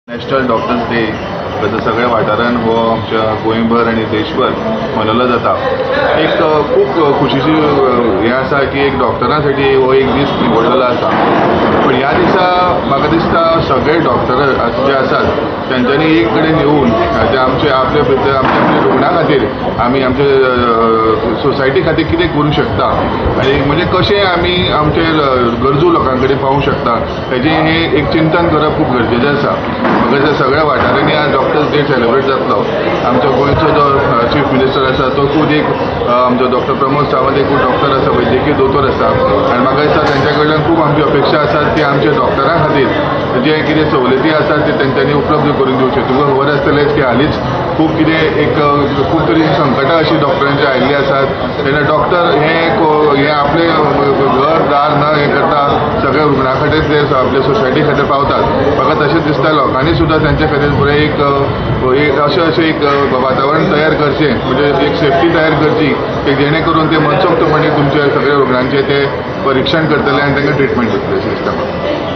National doctors day गत सगळ्या वाठारांत हो आमच्या गोंयभर आनी देशभर मनयलो जाता। एक खूब खुशीची हें आसा की एक डॉक्टरां साठी हो एक दीस निवडलेलो आसा। पण ह्या दिसा म्हाका दिसता सगळे डॉक्टर जे आसात तांच्यांनी एक कडेन येवन ते आमचे आपले आमच्या रुग्णां खातीर आमी आमचे सोसायटी खातीर कितें करूंक शकता आनी म्हणजे कशें आमी आमचे गरजू लोकां कडेन पावूंक शकता हेजें हें एक चिंतन करप खूब गरजेचें आसा। म्हाका दिसता सगळ्या वाठारांनी आज डॉक्टर्स डे सेलिब्रेट जातलो। आमच्या गोंयचो जो चीफ मिनिस्टर आसा तो खूब एक आमचो डॉक्टर प्रमोद सावंत एक डॉक्टर आसा, वैद्यकीय दोतोर आसा आनी म्हाका दिसता तांच्या कडल्यान खूब आमची अपेक्षा आसात की आमच्या डॉक्टरां खातीर जे कितें सवलती आसात ते तांच्यांनी उपलब्ध करून दिवचे। तुमकां खबर आसतलेंच की हालींच खूब कितें एक खूब तरी संकटां अशी डॉक्टरांची आयिल्ली आसात तेन्ना डॉक्टर हे आपले घर दार न हें करता सगळ्या रुग्णां खातीर ते आपल्या सोसायटी खातीर पावतात। म्हाका तशेंच दिसता लोकांनी सुद्दां तांचे खातीर बरें एक अशें एक वातावरण तयार करचें म्हणजे एक सेफ्टी तयार करची की जेणे करून ते मनसोक्तपणे तुमच्या सगळ्या रुग्णांचे ते परीक्षण करतले आनी तांकां ट्रिटमेंट दितले अशें दिसता म्हाका।